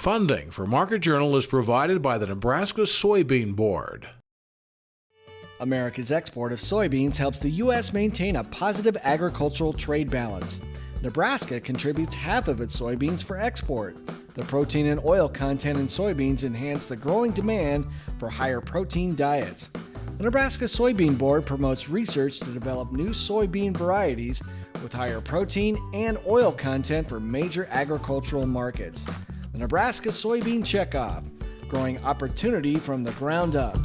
Funding for Market Journal is provided by the Nebraska Soybean Board. America's export of soybeans helps the U.S. maintain a positive agricultural trade balance. Nebraska contributes half of its soybeans for export. The protein and oil content in soybeans enhance the growing demand for higher protein diets. The Nebraska Soybean Board promotes research to develop new soybean varieties with higher protein and oil content for major agricultural markets. The Nebraska Soybean Checkoff, growing opportunity from the ground up.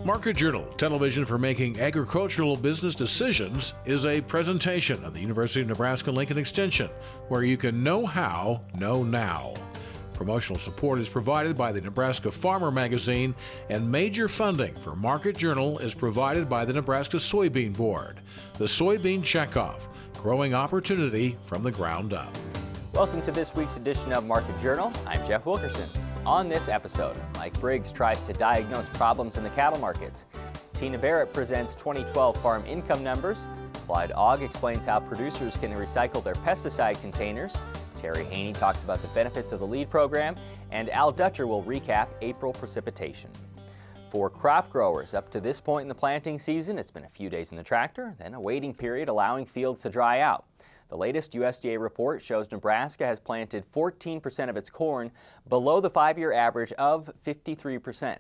Market Journal, television for making agricultural business decisions, is a presentation of the University of Nebraska-Lincoln Extension, where you can know how, know now. Promotional support is provided by the Nebraska Farmer magazine, and major funding for Market Journal is provided by the Nebraska Soybean Board. The Soybean Checkoff, growing opportunity from the ground up. Welcome to this week's edition of Market Journal. I'm Jeff Wilkerson. On this episode, Mike Briggs tries to diagnose problems in the cattle markets. Tina Barrett presents 2012 farm income numbers. Clyde Ogg explains how producers can recycle their pesticide containers. Terry Hejny talks about the benefits of the LEAD program. And Al Dutcher will recap April precipitation. For crop growers up to this point in the planting season, it's been a few days in the tractor, then a waiting period allowing fields to dry out. The latest USDA report shows Nebraska has planted 14% of its corn below the 5-year average of 53%.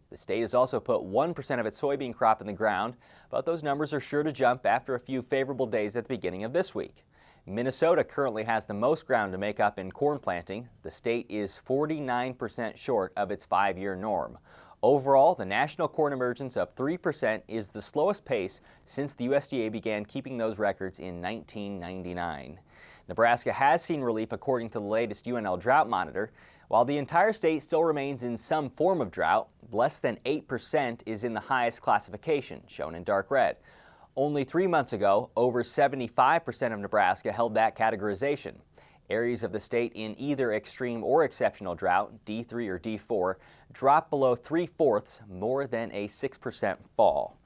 The state has also put 1% of its soybean crop in the ground, but those numbers are sure to jump after a few favorable days at the beginning of this week. Minnesota currently has the most ground to make up in corn planting. The state is 49% short of its 5-year norm. Overall, the national corn emergence of 3% is the slowest pace since the USDA began keeping those records in 1999. Nebraska has seen relief according to the latest UNL drought monitor. While the entire state still remains in some form of drought, less than 8% is in the highest classification, shown in dark red. Only 3 months ago, over 75% of Nebraska held that categorization. Areas of the state in either extreme or exceptional drought, D3 or D4, dropped below 3/4, more than a 6% fall.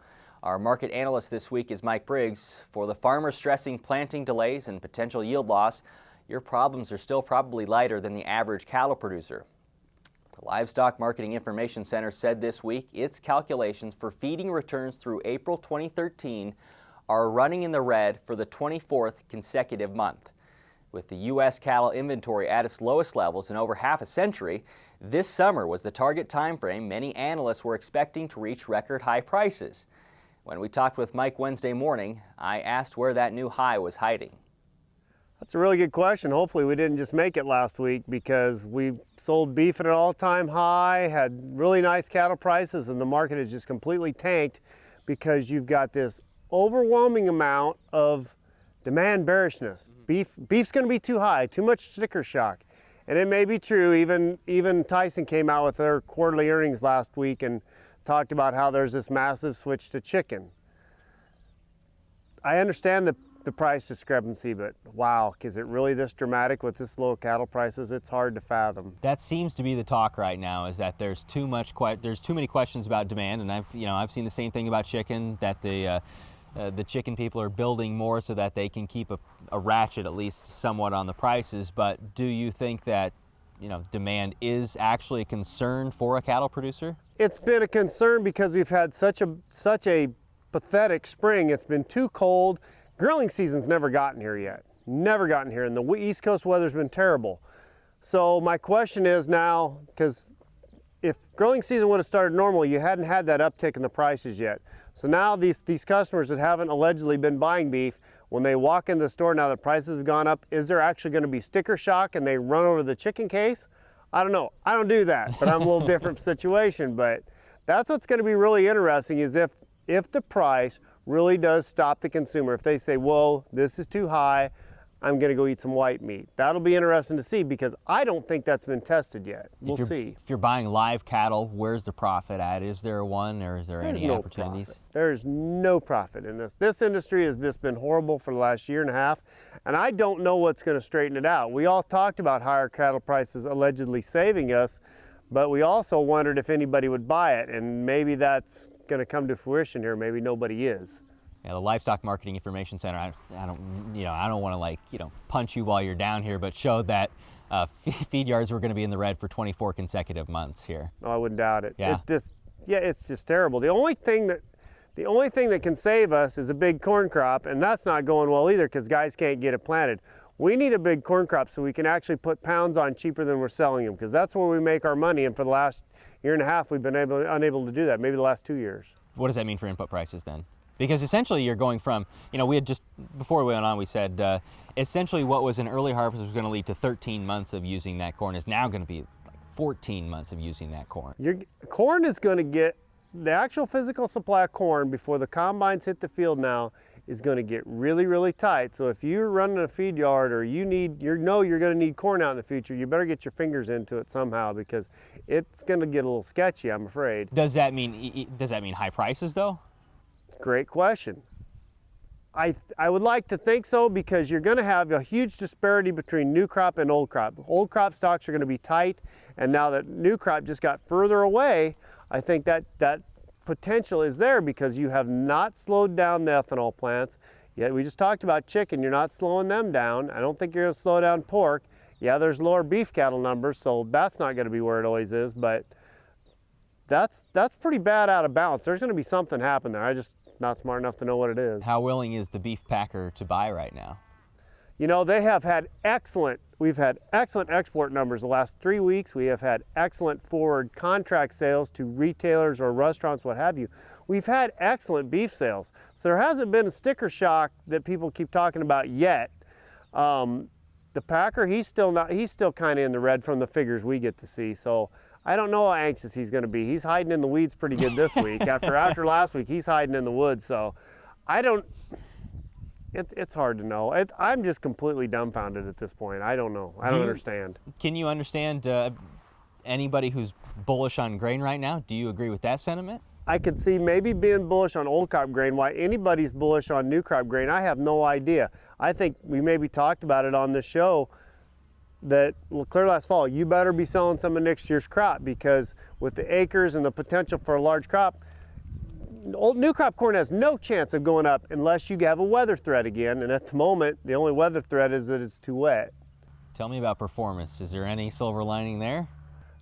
Our market analyst this week is Mike Briggs. For the farmers stressing planting delays and potential yield loss, your problems are still probably lighter than the average cattle producer. The Livestock Marketing Information Center said this week its calculations for feeding returns through April 2013 are running in the red for the 24th consecutive month. With the U.S. cattle inventory at its lowest levels in over half a century, this summer was the target time frame many analysts were expecting to reach record high prices. When we talked with Mike Wednesday morning, I asked where that new high was hiding. That's a really good question. Hopefully we didn't just make it last week, because we sold beef at an all-time high, had really nice cattle prices, and the market has just completely tanked because you've got this overwhelming amount of demand bearishness. Beef's going to be too high, too much sticker shock. And it may be true. Even Tyson came out with their quarterly earnings last week and talked about how there's this massive switch to chicken. I understand the price discrepancy, but wow, is it really this dramatic with this low cattle prices? It's hard to fathom. That seems to be the talk right now, is that there's too many questions about demand, and I've seen the same thing about chicken, that the chicken people are building more so that they can keep a ratchet at least somewhat on the prices. But do you think that demand is actually a concern for a cattle producer? It's been a concern because we've had such a pathetic spring. It's been too cold. Grilling season's never gotten here yet. Never gotten here, and the East Coast weather's been terrible. So my question is now, because if grilling season would have started normal, you hadn't had that uptick in the prices yet. So now these customers that haven't allegedly been buying beef, when they walk in the store now that prices have gone up, is there actually going to be sticker shock and they run over the chicken case? I don't know. I don't do that, but I'm a little different situation. But that's what's going to be really interesting, is if the price really does stop the consumer. If they say, whoa, this is too high, I'm going to go eat some white meat. That'll be interesting to see because I don't think that's been tested yet. We'll see. If you're buying live cattle, where's the profit at? Is there one, or is there any opportunities? Profit. There's no profit in this. This industry has just been horrible for the last year and a half, and I don't know what's going to straighten it out. We all talked about higher cattle prices allegedly saving us, but we also wondered if anybody would buy it, and maybe that's going to come to fruition here. Maybe nobody is. Yeah, the Livestock Marketing Information Center, I don't want to punch you while you're down here, but showed that feed yards were going to be in the red for 24 consecutive months here. No, I wouldn't doubt it. Yeah. It's just terrible. The only thing that can save us is a big corn crop, and that's not going well either because guys can't get it planted. We need a big corn crop so we can actually put pounds on cheaper than we're selling them, because that's where we make our money, and for the last year and a half we've been unable to do that, maybe the last 2 years. What does that mean for input prices then? Because essentially you're going from, we had just, before we went on, we said essentially what was an early harvest was going to lead to 13 months of using that corn is now going to be like 14 months of using that corn. Corn is going to get, the actual physical supply of corn before the combines hit the field now is going to get really, really tight. So if you're running a feed yard or you're going to need corn out in the future, you better get your fingers into it somehow because it's going to get a little sketchy, I'm afraid. Does that mean high prices though? Great question. I would like to think so because you're going to have a huge disparity between new crop and old crop. Old crop stocks are going to be tight, and now that new crop just got further away, I think that potential is there because you have not slowed down the ethanol plants. Yeah, we just talked about chicken. You're not slowing them down. I don't think you're going to slow down pork. Yeah, there's lower beef cattle numbers, so that's not going to be where it always is, but that's pretty bad out of balance. There's going to be something happen there. I just not smart enough to know what it is. How willing is the beef packer to buy right now? They have had we've had excellent export numbers the last 3 weeks. We have had excellent forward contract sales to retailers or restaurants, what have you. We've had excellent beef sales. So there hasn't been a sticker shock that people keep talking about yet. The packer, he's still kind of in the red from the figures we get to see. So I don't know how anxious he's going to be. He's hiding in the weeds pretty good this week. After last week, he's hiding in the woods. So it's hard to know. I'm just completely dumbfounded at this point. I don't know. I don't understand. Can you understand anybody who's bullish on grain right now? Do you agree with that sentiment? I could see maybe being bullish on old crop grain. Why anybody's bullish on new crop grain, I have no idea. I think we maybe talked about it on this show that clear last fall, you better be selling some of next year's crop because with the acres and the potential for a large crop, new crop corn has no chance of going up unless you have a weather threat again. And at the moment, the only weather threat is that it's too wet. Tell me about performance. Is there any silver lining there?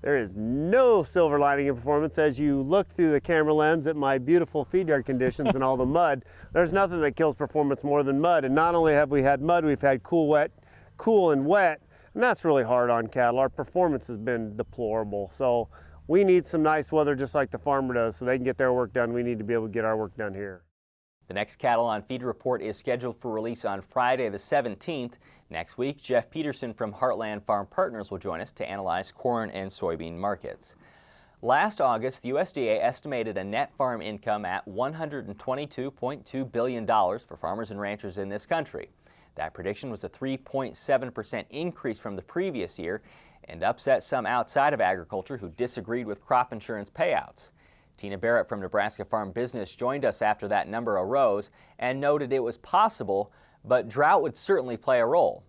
There is no silver lining in performance. As you look through the camera lens at my beautiful feed yard conditions and all the mud, there's nothing that kills performance more than mud. And not only have we had mud, we've had cool and wet. And that's really hard on cattle. Our performance has been deplorable. So we need some nice weather just like the farmer does so they can get their work done. We need to be able to get our work done here. The next Cattle on Feed report is scheduled for release on Friday the 17th. Next week, Jeff Peterson from Heartland Farm Partners will join us to analyze corn and soybean markets. Last August, the USDA estimated a net farm income at $122.2 billion for farmers and ranchers in this country. That prediction was a 3.7% increase from the previous year and upset some outside of agriculture who disagreed with crop insurance payouts. Tina Barrett from Nebraska Farm Business joined us after that number arose and noted it was possible, but drought would certainly play a role.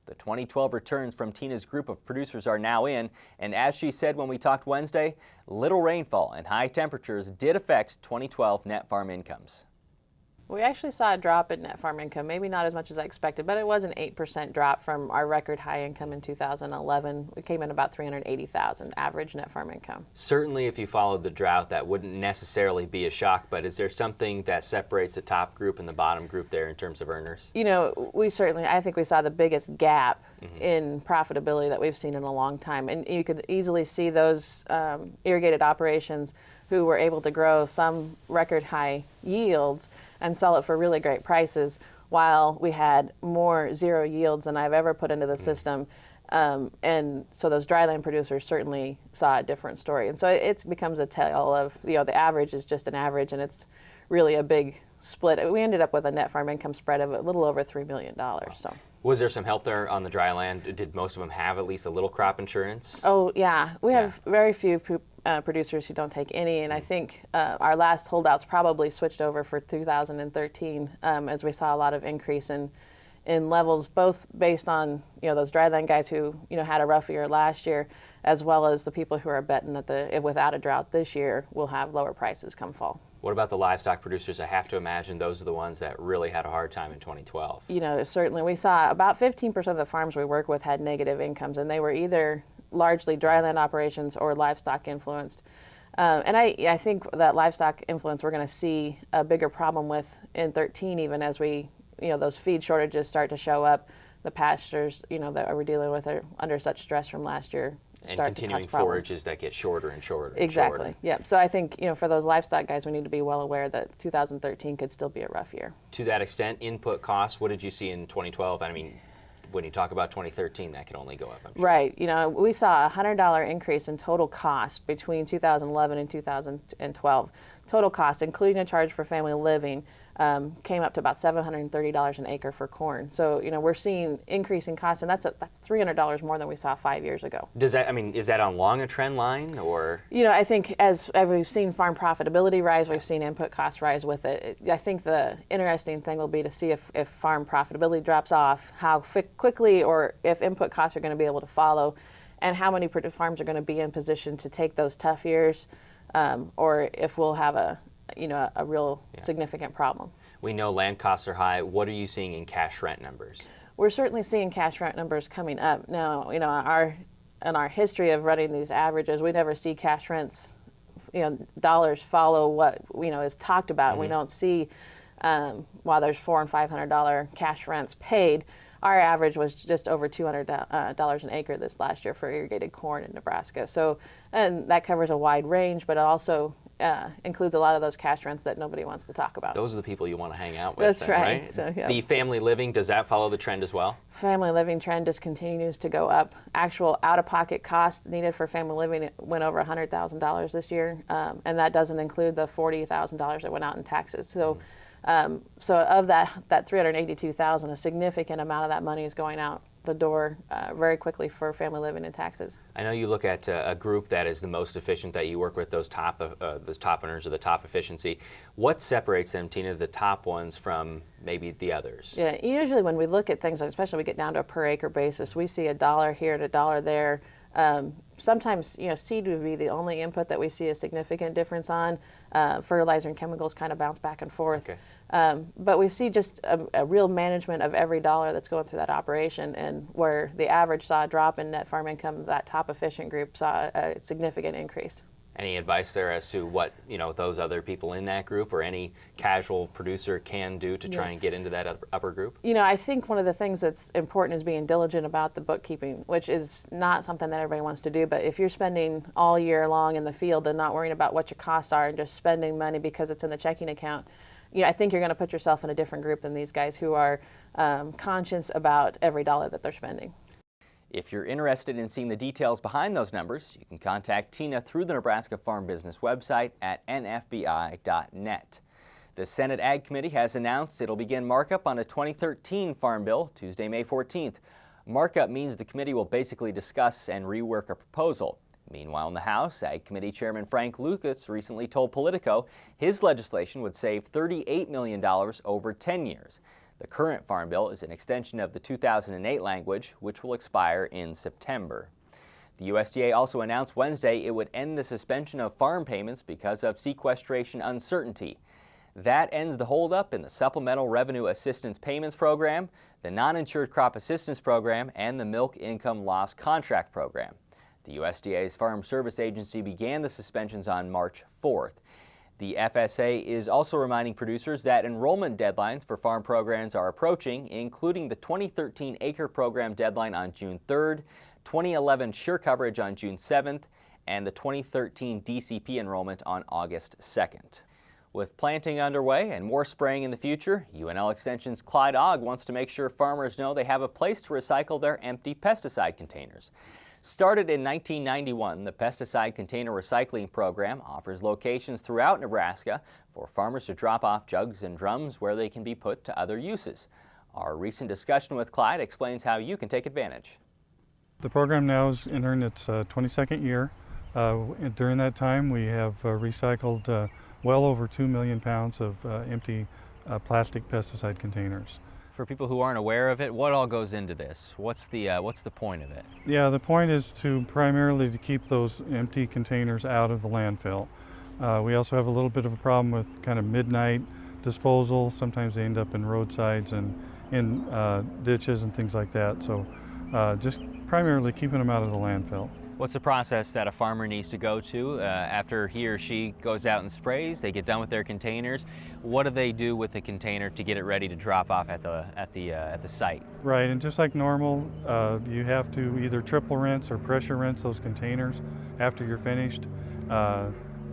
The 2012 returns from Tina's group of producers are now in, and as she said when we talked Wednesday, little rainfall and high temperatures did affect 2012 net farm incomes. We actually saw a drop in net farm income, maybe not as much as I expected, but it was an 8% drop from our record high income in 2011. We came in about $380,000 average net farm income. Certainly if you followed the drought, that wouldn't necessarily be a shock, but is there something that separates the top group and the bottom group there in terms of earners? I think we saw the biggest gap in profitability that we've seen in a long time. And you could easily see those irrigated operations who were able to grow some record high yields and sell it for really great prices, while we had more zero yields than I've ever put into the system. And so those dryland producers certainly saw a different story. And so it becomes a tale of, the average is just an average, and it's really a big split. We ended up with a net farm income spread of a little over $3 million. So Was there some help there on the dry land? Did most of them have at least a little crop insurance? Oh, yeah. We have very few producers who don't take any, and I think our last holdouts probably switched over for 2013 as we saw a lot of increase in levels, both based on those dryland guys who had a rough year last year, as well as the people who are betting that without a drought this year we'll have lower prices come fall. What about the livestock producers? I have to imagine those are the ones that really had a hard time in 2012. Certainly we saw about 15% of the farms we work with had negative incomes, and they were either largely dryland operations or livestock influenced. And I think that livestock influence we're going to see a bigger problem with in 13, even as those feed shortages start to show up. The pastures, that we're dealing with are under such stress from last year. And continuing forages that get shorter and shorter. Exactly. Yeah. So I think for those livestock guys, we need to be well aware that 2013 could still be a rough year. To that extent, input costs. What did you see in 2012? I mean, when you talk about 2013, that could only go up, I'm sure. Right. We saw a $100 increase in total cost between 2011 and 2012. Total cost, including a charge for family living, came up to about $730 an acre for corn. So we're seeing increasing costs, and that's $300 more than we saw 5 years ago. Is that along a trend line, or? I think as we've seen farm profitability rise, we've seen input costs rise with it. I think the interesting thing will be to see if farm profitability drops off, how quickly, or if input costs are going to be able to follow, and how many farms are going to be in position to take those tough years, or if we'll have a real significant problem. We know land costs are high. What are you seeing in cash rent numbers? We're certainly seeing cash rent numbers coming up. Now, in our history of running these averages, we never see cash rents, dollars follow what, is talked about. Mm-hmm. We don't see, while there's $400 and $500 cash rents paid, our average was just over $200 an acre this last year for irrigated corn in Nebraska. So, and that covers a wide range, but it also includes a lot of those cash rents that nobody wants to talk about. Those are the people you want to hang out with. That's then, right. So, The family living, does that follow the trend as well? Family living trend just continues to go up. Actual out-of-pocket costs needed for family living went over $100,000 this year, and that doesn't include the $40,000 that went out in taxes. So. So of that $382,000, a significant amount of that money is going out the door very quickly for family living and taxes. I know you look at a group that is the most efficient that you work with, those top earners or the top efficiency. What separates them, Tina, the top ones from maybe the others? Yeah, usually when we look at things, especially when we get down to a per acre basis, we see $1 here and $1 there. Sometimes, seed would be the only input that we see a significant difference on. Fertilizer and chemicals kind of bounce back and forth. Okay. But we see just a real management of every dollar that's going through that operation, and where the average saw a drop in net farm income, that top efficient group saw a significant increase. Any advice there as to what those other people in that group or any casual producer can do to try and get into that upper group? I think one of the things that's important is being diligent about the bookkeeping, which is not something that everybody wants to do. But if you're spending all year long in the field and not worrying about what your costs are and just spending money because it's in the checking account, I think you're going to put yourself in a different group than these guys who are conscious about every dollar that they're spending. If you're interested in seeing the details behind those numbers, you can contact Tina through the Nebraska Farm Business website at nfbi.net. The Senate Ag Committee has announced it'll begin markup on a 2013 Farm Bill Tuesday, May 14th. Markup means the committee will basically discuss and rework a proposal. Meanwhile, in the House, Ag Committee Chairman Frank Lucas recently told Politico his legislation would save $38 million over 10 years. The current Farm Bill is an extension of the 2008 language, which will expire in September. The USDA also announced Wednesday it would end the suspension of farm payments because of sequestration uncertainty. That ends the holdup in the Supplemental Revenue Assistance Payments Program, the Non-Insured Crop Assistance Program, and the Milk Income Loss Contract Program. The USDA's Farm Service Agency began the suspensions on March 4th. The FSA is also reminding producers that enrollment deadlines for farm programs are approaching, including the 2013 Acre Program deadline on June 3rd, 2011 Sure Coverage on June 7th, and the 2013 DCP enrollment on August 2nd. With planting underway and more spraying in the future, UNL Extension's Clyde Ogg wants to make sure farmers know they have a place to recycle their empty pesticide containers. Started in 1991, the Pesticide Container Recycling Program offers locations throughout Nebraska for farmers to drop off jugs and drums where they can be put to other uses. Our recent discussion with Clyde explains how you can take advantage. The program now is entering its 22nd year. During that time, we have recycled well over 2 million pounds of empty plastic pesticide containers. For people who aren't aware of it, what all goes into this? What's the point of it? Yeah, the point is primarily to keep those empty containers out of the landfill. We also have a little bit of a problem with kind of midnight disposal. Sometimes they end up in roadsides and in ditches and things like that. So just primarily keeping them out of the landfill. What's the process that a farmer needs to go to after he or she goes out and sprays? They get done with their containers. What do they do with the container to get it ready to drop off at the site? Right, and just like normal, you have to either triple rinse or pressure rinse those containers after you're finished.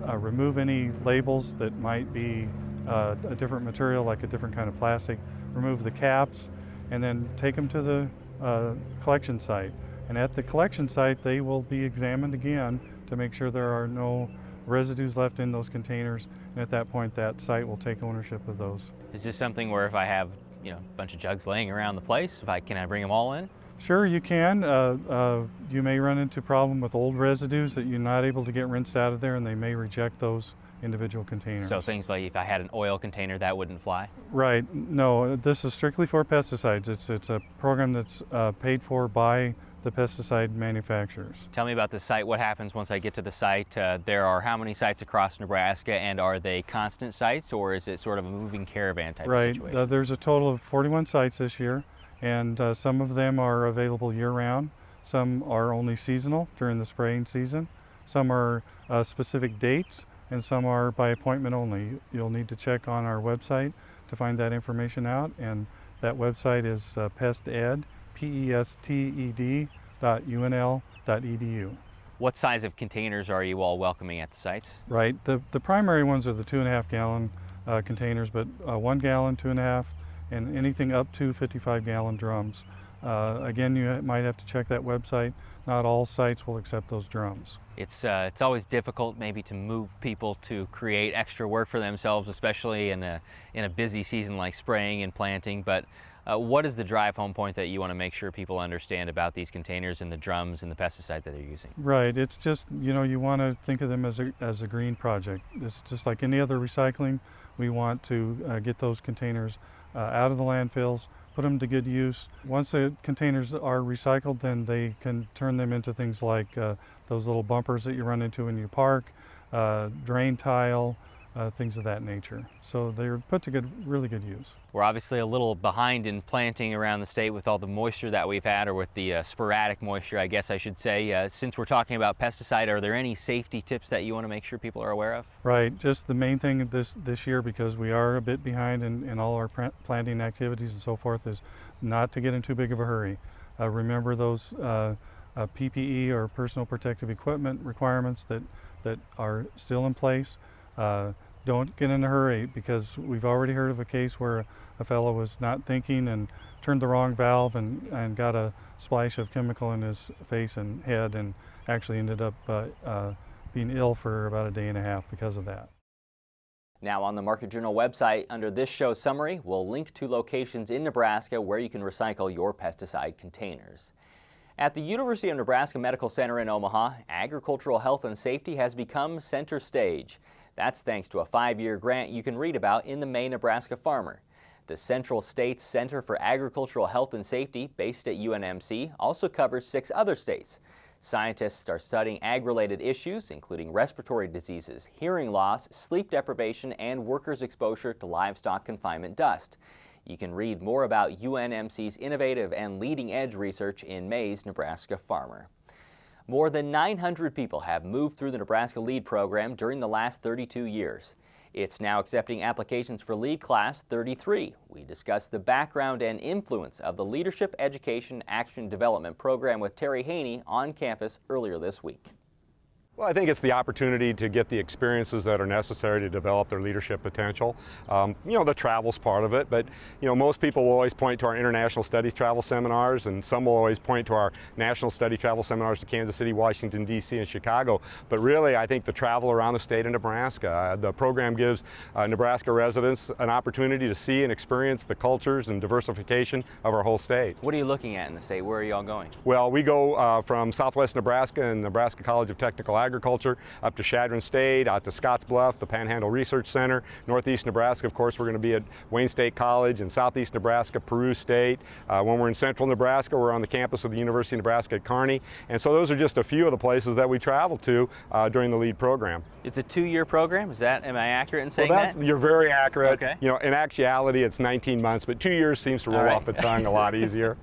Remove any labels that might be a different material, like a different kind of plastic. Remove the caps, and then take them to the collection site. And at the collection site, they will be examined again to make sure there are no residues left in those containers. And at that point, that site will take ownership of those. Is this something where if I have, a bunch of jugs laying around the place, can I bring them all in? Sure, you can. You may run into a problem with old residues that you're not able to get rinsed out of there, and they may reject those individual containers. So things like if I had an oil container, that wouldn't fly? Right. No, this is strictly for pesticides. It's a program that's paid for by the pesticide manufacturers. Tell me about the site. What happens once I get to the site? There are how many sites across Nebraska, and are they constant sites, or is it sort of a moving caravan type of situation? Right. There's a total of 41 sites this year, and some of them are available year-round. Some are only seasonal during the spraying season. Some are specific dates, and some are by appointment only. You'll need to check on our website to find that information out, and that website is pested, pested.unl.edu. What size of containers are you all welcoming at the sites? Right. The primary ones are the 2.5 gallon containers, but 1 gallon, 2.5, and anything up to 55 gallon drums. Again, you might have to check that website. Not all sites will accept those drums. It's always difficult maybe to move people to create extra work for themselves, especially in a busy season like spraying and planting. But what is the drive home point that you want to make sure people understand about these containers and the drums and the pesticide that they're using? Right. It's just, you want to think of them as a green project. It's just like any other recycling. We want to get those containers out of the landfills, put them to good use. Once the containers are recycled, then they can turn them into things like those little bumpers that you run into in your park, drain tile, things of that nature. So they're put to really good use. We're obviously a little behind in planting around the state with all the moisture that we've had, or with the sporadic moisture, I guess I should say. Since we're talking about pesticide, are there any safety tips that you want to make sure people are aware of? Right. Just the main thing this year, because we are a bit behind in all our planting activities and so forth, is not to get in too big of a hurry. Remember those PPE or personal protective equipment requirements that are still in place. Don't get in a hurry, because we've already heard of a case where a fellow was not thinking and turned the wrong valve and got a splash of chemical in his face and head, and actually ended up being ill for about a day and a half because of that. Now on the Market Journal website, under this show's summary, we'll link to locations in Nebraska where you can recycle your pesticide containers. At the University of Nebraska Medical Center in Omaha, agricultural health and safety has become center stage. That's thanks to a 5-year grant you can read about in the May Nebraska Farmer. The Central States Center for Agricultural Health and Safety, based at UNMC, also covers 6 other states. Scientists are studying ag-related issues, including respiratory diseases, hearing loss, sleep deprivation, and workers' exposure to livestock confinement dust. You can read more about UNMC's innovative and leading-edge research in May's Nebraska Farmer. More than 900 people have moved through the Nebraska LEAD program during the last 32 years. It's now accepting applications for LEAD Class 33. We discussed the background and influence of the Leadership Education Action Development Program with Terry Hejny on campus earlier this week. Well, I think it's the opportunity to get the experiences that are necessary to develop their leadership potential. You know, the travel's part of it, but you know, most people will always point to our international studies travel seminars, and some will always point to our national study travel seminars to Kansas City, Washington, D.C., and Chicago. But really, I think the travel around the state of Nebraska. The program gives Nebraska residents an opportunity to see and experience the cultures and diversification of our whole state. What are you looking at in the state? Where are you all going? Well, we go from Southwest Nebraska and Nebraska College of Technical Agriculture up to Chadron State, out to Scottsbluff, the Panhandle Research Center. Northeast Nebraska, of course, we're going to be at Wayne State College. In Southeast Nebraska, Peru State. When we're in Central Nebraska, we're on the campus of the University of Nebraska at Kearney. And so those are just a few of the places that we travel to during the LEAD program. It's a 2-year program. Am I accurate in saying that? You're very accurate. Okay. You know, in actuality, it's 19 months, but 2 years seems to roll off the tongue a lot easier.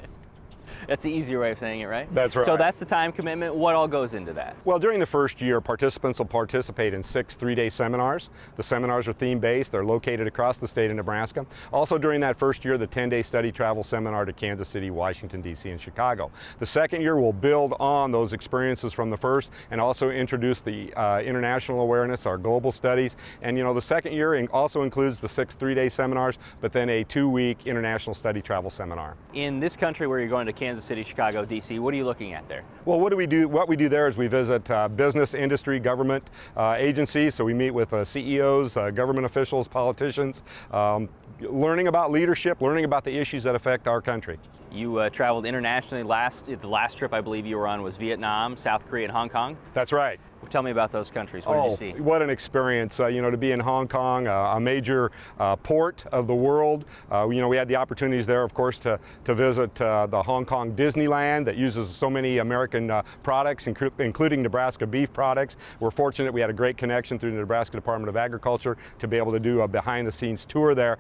That's the easier way of saying it, right? That's right. So that's the time commitment. What all goes into that? Well, during the first year, participants will participate in 6 3-day seminars. The seminars are theme-based. They're located across the state of Nebraska. Also during that first year, the 10-day study travel seminar to Kansas City, Washington, D.C., and Chicago. The second year will build on those experiences from the first and also introduce the international awareness, our global studies. And you know, the second year also includes the 6 3-day seminars, but then a 2-week international study travel seminar. In this country where you're going to Kansas City, Chicago, D.C., what are you looking at there? Well, what we do there is we visit business, industry, government agencies. So we meet with CEOs, government officials, politicians, learning about leadership, learning about the issues that affect our country. You traveled internationally. The last trip I believe you were on was Vietnam, South Korea, and Hong Kong. That's right. Tell me about those countries. What did you see? What an experience, you know, to be in Hong Kong, a major port of the world. You know, we had the opportunities there, of course, to visit the Hong Kong Disneyland that uses so many American products, including Nebraska beef products. We're fortunate we had a great connection through the Nebraska Department of Agriculture to be able to do a behind-the-scenes tour there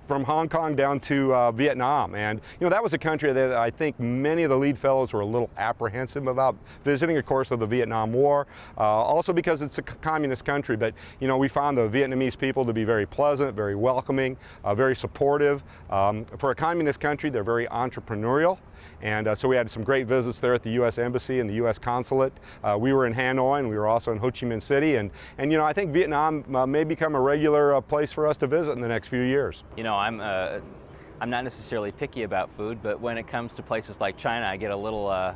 from Hong Kong down to Vietnam. And, you know, that was a country that I think many of the LEAD fellows were a little apprehensive about visiting, of course, of the Vietnam War. Also because it's a communist country, but you know, we found the Vietnamese people to be very pleasant, very welcoming, very supportive. For a communist country, they're very entrepreneurial. And so we had some great visits there at the U.S. Embassy and the U.S. Consulate. We were in Hanoi and we were also in Ho Chi Minh City. And you know, I think Vietnam may become a regular place for us to visit in the next few years. You know, I'm not necessarily picky about food, but when it comes to places like China, I get a little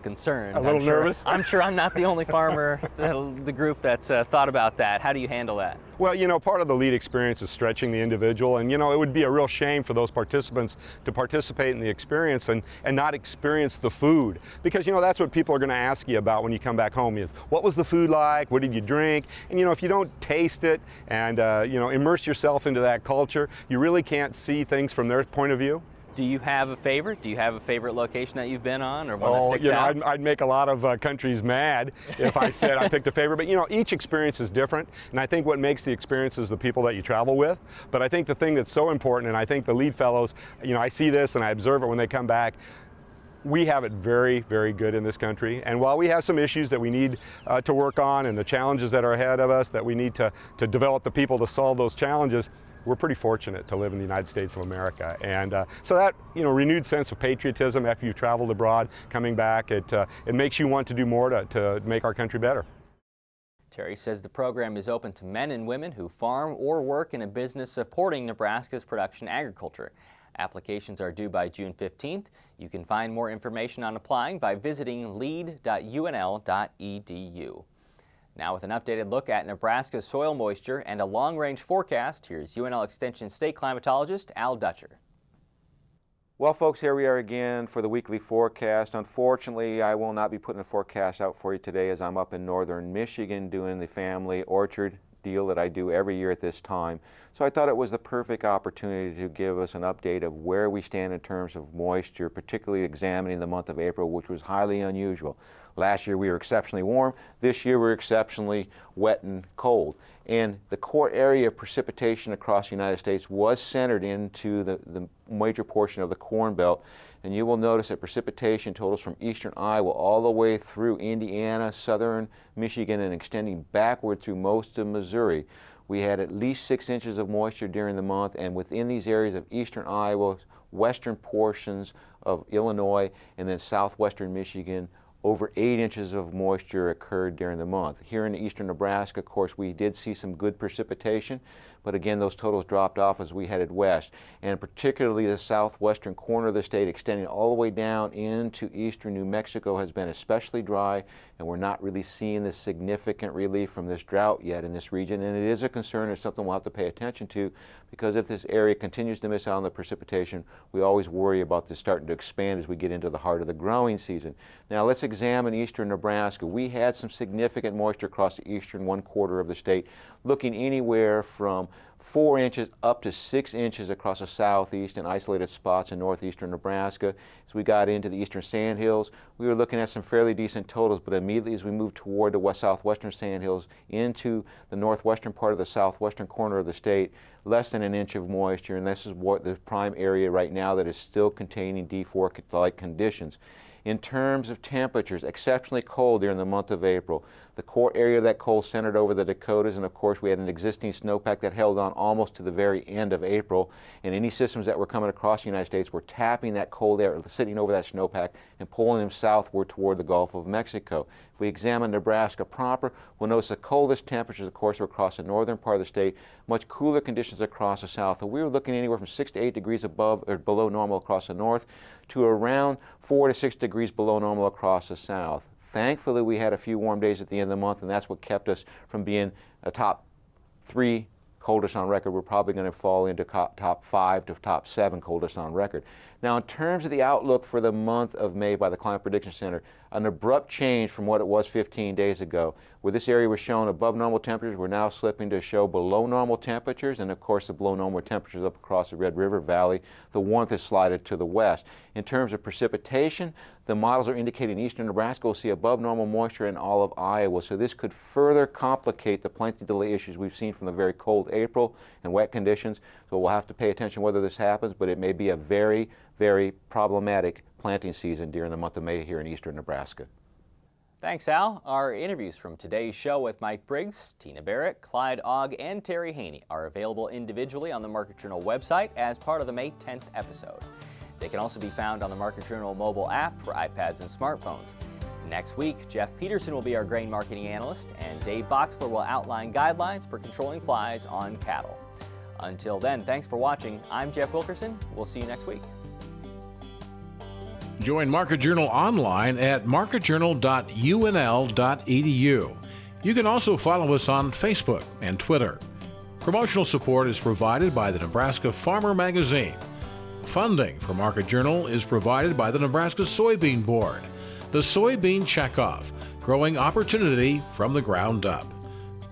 concerned. A little nervous? I'm sure I'm not the only farmer, the group that's thought about that. How do you handle that? Well, you know, part of the LEAD experience is stretching the individual, and you know, it would be a real shame for those participants to participate in the experience and not experience the food. Because, you know, that's what people are going to ask you about when you come back home is, what was the food like? What did you drink? And, you know, if you don't taste it and, you know, immerse yourself into that culture, you really can't see things from their point of view. Do you have a favorite? Do you have a favorite location that you've been on, or one that sticks you know, out? I'd make a lot of countries mad if I said I picked a favorite. But you know, each experience is different, and I think what makes the experience is the people that you travel with. But I think the thing that's so important, and I think the LEAD fellows, you know, I see this and I observe it when they come back. We have it very, very good in this country. And while we have some issues that we need to work on and the challenges that are ahead of us that we need to develop the people to solve those challenges, we're pretty fortunate to live in the United States of America. And so that, you know, renewed sense of patriotism after you've traveled abroad, coming back, it makes you want to do more to make our country better. Terry says the program is open to men and women who farm or work in a business supporting Nebraska's production agriculture. Applications are due by June 15th. You can find more information on applying by visiting lead.unl.edu. Now with an updated look at Nebraska's soil moisture and a long-range forecast, here's UNL Extension State Climatologist Al Dutcher. Well, folks, here we are again for the weekly forecast. Unfortunately, I will not be putting a forecast out for you today as I'm up in northern Michigan doing the family orchard deal that I do every year at this time. So I thought it was the perfect opportunity to give us an update of where we stand in terms of moisture, particularly examining the month of April, which was highly unusual. Last year we were exceptionally warm. This year we're exceptionally wet and cold. And the core area of precipitation across the United States was centered into the major portion of the Corn Belt. And you will notice that precipitation totals from eastern Iowa all the way through Indiana, southern Michigan, and extending backward through most of Missouri. We had at least 6 inches of moisture during the month, and within these areas of eastern Iowa, western portions of Illinois, and then southwestern Michigan, over 8 inches of moisture occurred during the month. Here in eastern Nebraska, of course, we did see some good precipitation, but again, those totals dropped off as we headed west. And particularly the southwestern corner of the state, extending all the way down into eastern New Mexico, has been especially dry, and we're not really seeing the significant relief from this drought yet in this region. And it is a concern. It's something we'll have to pay attention to, because if this area continues to miss out on the precipitation, we always worry about this starting to expand as we get into the heart of the growing season. Now let's examine eastern Nebraska. We had some significant moisture across the eastern 1/4 of the state, looking anywhere from 4 inches up to 6 inches across the southeast and isolated spots in northeastern Nebraska. As we got into the eastern sandhills, we were looking at some fairly decent totals, but immediately as we moved toward the southwestern sandhills into the northwestern part of the southwestern corner of the state, less than an inch of moisture, and this is what the prime area right now that is still containing D4-like conditions. In terms of temperatures, exceptionally cold during the month of April. The core area of that cold centered over the Dakotas, and of course we had an existing snowpack that held on almost to the very end of April, and any systems that were coming across the United States were tapping that cold air, sitting over that snowpack and pulling them southward toward the Gulf of Mexico. If we examine Nebraska proper, we'll notice the coldest temperatures, of course, were across the northern part of the state, much cooler conditions across the south. So we were looking anywhere from 6 to 8 degrees above or below normal across the north to around 4 to 6 degrees below normal across the south. Thankfully, we had a few warm days at the end of the month, and that's what kept us from being a top 3 coldest on record. We're probably going to fall into top 5 to top 7 coldest on record. Now, in terms of the outlook for the month of May by the Climate Prediction Center, an abrupt change from what it was 15 days ago. Where this area was showing above normal temperatures, we're now slipping to show below normal temperatures, and of course the below normal temperatures up across the Red River Valley. The warmth is slided to the west. In terms of precipitation, the models are indicating eastern Nebraska will see above normal moisture in all of Iowa, so this could further complicate the planting delay issues we've seen from the very cold April and wet conditions. So we'll have to pay attention whether this happens, but it may be a very, very problematic planting season during the month of May here in eastern Nebraska. Thanks, Al. Our interviews from today's show with Mike Briggs, Tina Barrett, Clyde Ogg, and Terry Hejny are available individually on the Market Journal website as part of the May 10th episode. They can also be found on the Market Journal mobile app for iPads and smartphones. Next week, Jeff Peterson will be our grain marketing analyst, and Dave Boxler will outline guidelines for controlling flies on cattle. Until then, thanks for watching. I'm Jeff Wilkerson. We'll see you next week. Join Market Journal online at marketjournal.unl.edu. You can also follow us on Facebook and Twitter. Promotional support is provided by the Nebraska Farmer Magazine. Funding for Market Journal is provided by the Nebraska Soybean Board. The Soybean Checkoff, growing opportunity from the ground up.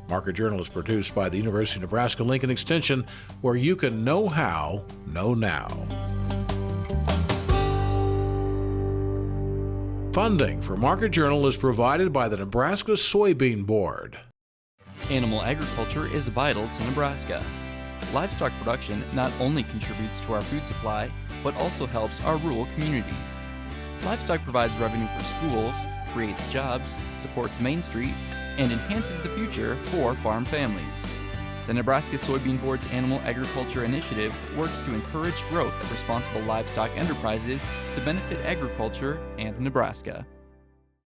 Market Journal is produced by the University of Nebraska Lincoln Extension, where you can know how, know now. Funding for Market Journal is provided by the Nebraska Soybean Board. Animal agriculture is vital to Nebraska. Livestock production not only contributes to our food supply, but also helps our rural communities. Livestock provides revenue for schools, creates jobs, supports Main Street, and enhances the future for farm families. The Nebraska Soybean Board's Animal Agriculture Initiative works to encourage growth of responsible livestock enterprises to benefit agriculture and Nebraska.